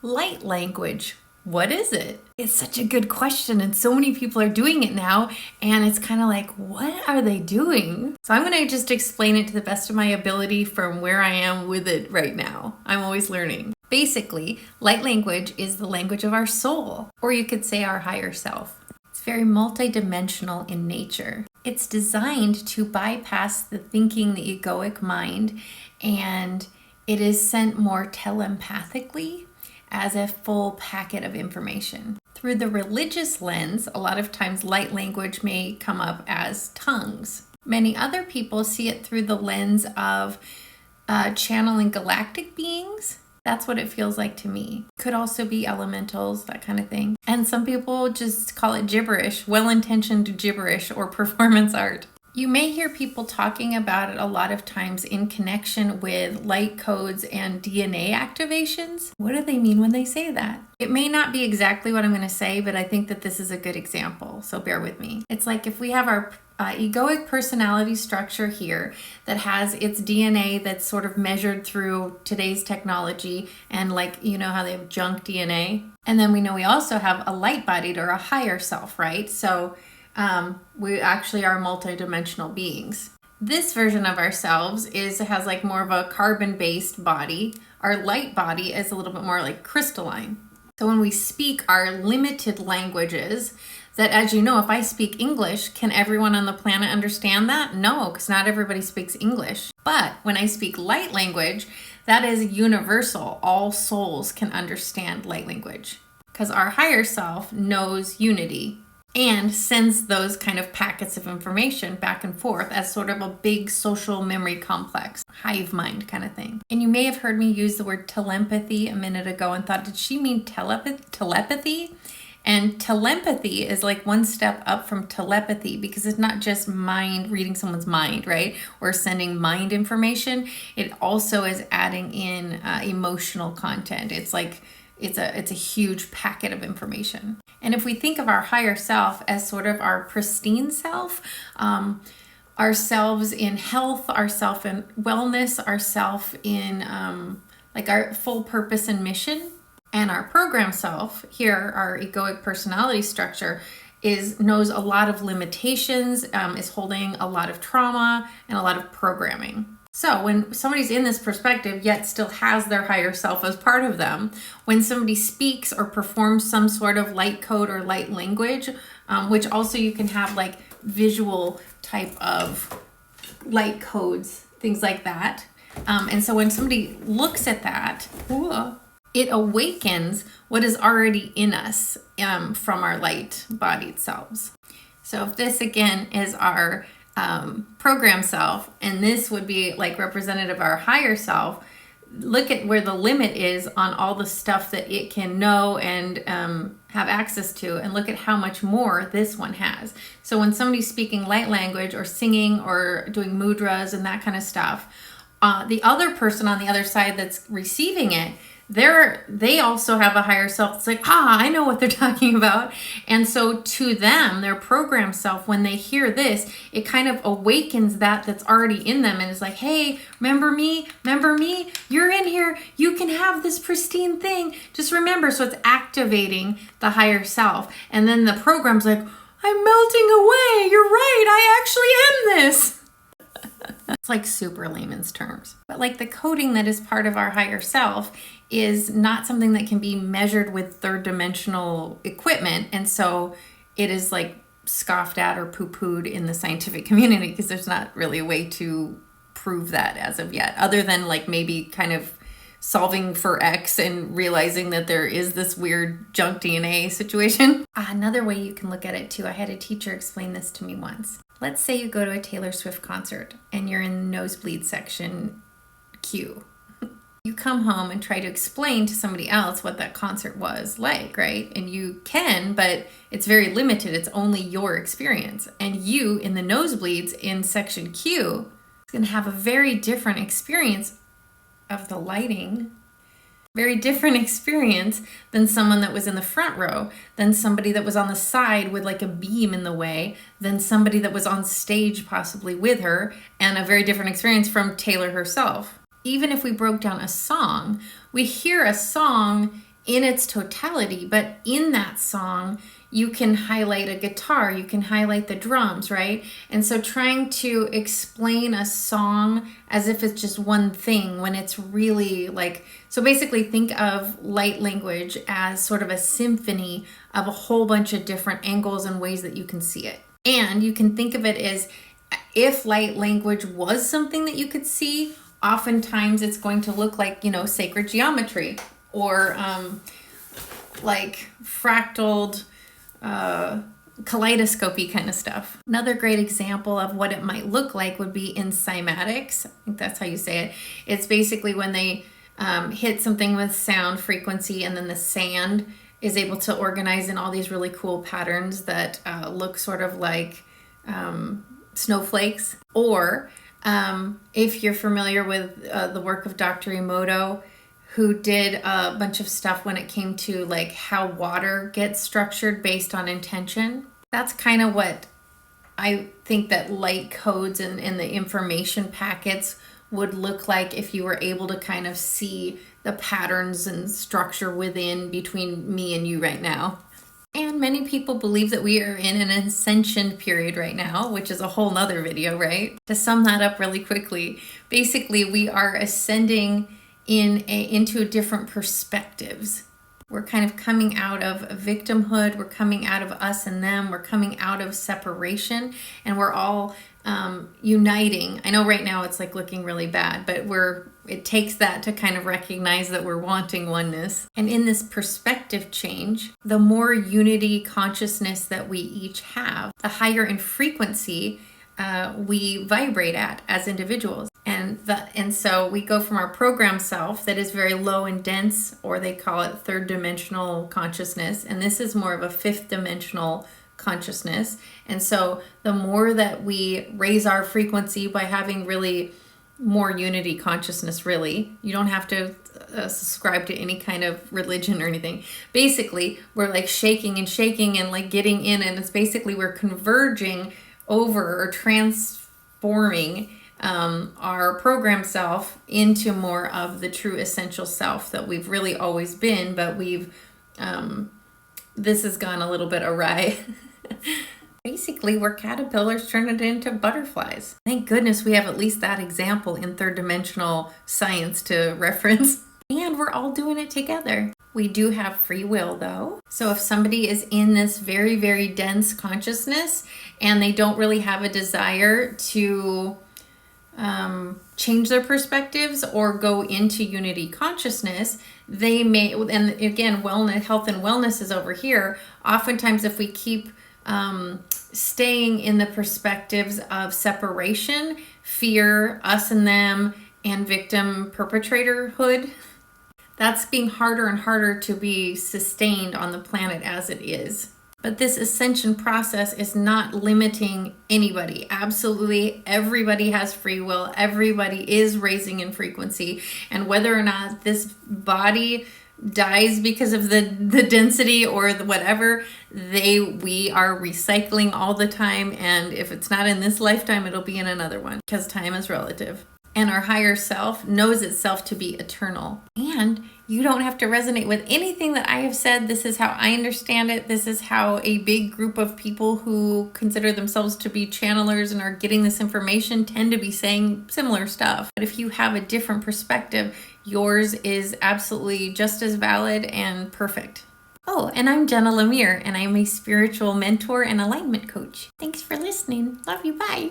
Light language. What is it? It's such a good question, and so many people are doing it now, and it's kind of like, what are they doing? So I'm going to just explain it to the best of my ability from where I am with it right now. I'm always learning. Basically, light language is the language of our soul, or you could say our higher self. It's very multidimensional in nature. It's designed to bypass the thinking, the egoic mind, and it is sent more telepathically as a full packet of information. Through the religious lens, a lot of times light language may come up as tongues. Many other people see it through the lens of channeling galactic beings. That's what it feels like to me. Could also be elementals, that kind of thing. And some people just call it gibberish, well-intentioned gibberish or performance art. You may hear people talking about it a lot of times in connection with light codes and DNA activations. What do they mean when they say that? It may not be exactly what I'm going to say, but I think that this is a good example, so bear with me. It's like if we have our egoic personality structure here that has its DNA that's sort of measured through today's technology, and like, you know how they have junk DNA? And then we know we also have a light-bodied or a higher self, right? So we actually are multidimensional beings. This version of ourselves has like more of a carbon-based body. Our light body is a little bit more like crystalline. So when we speak our limited languages, that, as you know, if I speak English, can everyone on the planet understand that? No, because not everybody speaks English. But when I speak light language, that is universal. All souls can understand light language because our higher self knows unity and sends those kind of packets of information back and forth as sort of a big social memory complex, hive mind kind of thing. And you may have heard me use the word telepathy a minute ago and thought, did she mean telepathy? And telepathy is like one step up from telepathy because it's not just mind, reading someone's mind, right? Or sending mind information. It also is adding in emotional content. It's like, it's a huge packet of information. And if we think of our higher self as sort of our pristine self, ourselves in health, ourself in wellness, ourself in like our full purpose and mission, and our program self here, our egoic personality structure, knows a lot of limitations, is holding a lot of trauma and a lot of programming. So when somebody's in this perspective yet still has their higher self as part of them, when somebody speaks or performs some sort of light code or light language, which also you can have like visual type of light codes, things like that. And so when somebody looks at that, it awakens what is already in us from our light-bodied selves. So if this again is our program self, and this would be like representative of our higher self, look at where the limit is on all the stuff that it can know and have access to, and look at how much more this one has. So when somebody's speaking light language or singing or doing mudras and that kind of stuff, the other person on the other side that's receiving it, they also have a higher self. It's like, I know what they're talking about. And so to them, their program self, when they hear this, it kind of awakens that's already in them and is like, hey, remember me? You're in here. You can have this pristine thing. Just remember. So it's activating the higher self. And then the program's like, I'm melting away. You're right. I actually am this. It's like super layman's terms. But like the coding that is part of our higher self is not something that can be measured with third dimensional equipment. And so it is like scoffed at or poo-pooed in the scientific community because there's not really a way to prove that as of yet, other than like maybe kind of solving for X and realizing that there is this weird junk DNA situation. Another way you can look at it too, I had a teacher explain this to me once. Let's say you go to a Taylor Swift concert and you're in the nosebleed section Q. You come home and try to explain to somebody else what that concert was like, right? And you can, but it's very limited. It's only your experience. And you in the nosebleeds in section Q is going to have a very different experience of the lighting, very different experience than someone that was in the front row, than somebody that was on the side with like a beam in the way, than somebody that was on stage possibly with her, and a very different experience from Taylor herself. Even if we broke down a song, we hear a song in its totality, but in that song, you can highlight a guitar, you can highlight the drums, right? And so trying to explain a song as if it's just one thing when it's really like, so basically think of light language as sort of a symphony of a whole bunch of different angles and ways that you can see it. And you can think of it as if light language was something that you could see, oftentimes it's going to look like, sacred geometry or like fractaled kaleidoscopy kind of stuff. Another great example of what it might look like would be in cymatics. I think that's how you say it. It's basically when they hit something with sound frequency, and then the sand is able to organize in all these really cool patterns that look sort of like snowflakes. Or if you're familiar with the work of Dr. Emoto, who did a bunch of stuff when it came to like how water gets structured based on intention. That's kind of what I think that light codes and the information packets would look like if you were able to kind of see the patterns and structure within between me and you right now. And many people believe that we are in an ascension period right now, which is a whole nother video, right? To sum that up really quickly, basically we are ascending into different perspectives. We're kind of coming out of victimhood, we're coming out of us and them, we're coming out of separation, and we're all uniting. I know right now it's like looking really bad, but it takes that to kind of recognize that we're wanting oneness. And in this perspective change, the more unity consciousness that we each have, the higher in frequency we vibrate at as individuals. And so we go from our program self that is very low and dense, or they call it third dimensional consciousness, and this is more of a fifth dimensional consciousness. And so the more that we raise our frequency by having really more unity consciousness, really, you don't have to subscribe to any kind of religion or anything. Basically, we're like shaking and like getting in, and it's basically we're converging over or transforming our program self into more of the true essential self that we've really always been, but this has gone a little bit awry. Basically, we're caterpillars turning into butterflies. Thank goodness we have at least that example in third dimensional science to reference. And we're all doing it together. We do have free will though. So if somebody is in this very, very dense consciousness and they don't really have a desire to change their perspectives or go into unity consciousness, they may, and again, wellness, health and wellness is over here. Oftentimes if we keep staying in the perspectives of separation, fear, us and them, and victim perpetratorhood, that's being harder and harder to be sustained on the planet as it is. But this ascension process is not limiting anybody. Absolutely, everybody has free will. Everybody is raising in frequency. And whether or not this body dies because of the density or the whatever, we are recycling all the time. And if it's not in this lifetime, it'll be in another one, because time is relative. And our higher self knows itself to be eternal. And you don't have to resonate with anything that I have said. This is how I understand it. This is how a big group of people who consider themselves to be channelers and are getting this information tend to be saying similar stuff. But if you have a different perspective, yours is absolutely just as valid and perfect. Oh, and I'm Jenna Lemire, and I'm a spiritual mentor and alignment coach. Thanks for listening. Love you. Bye.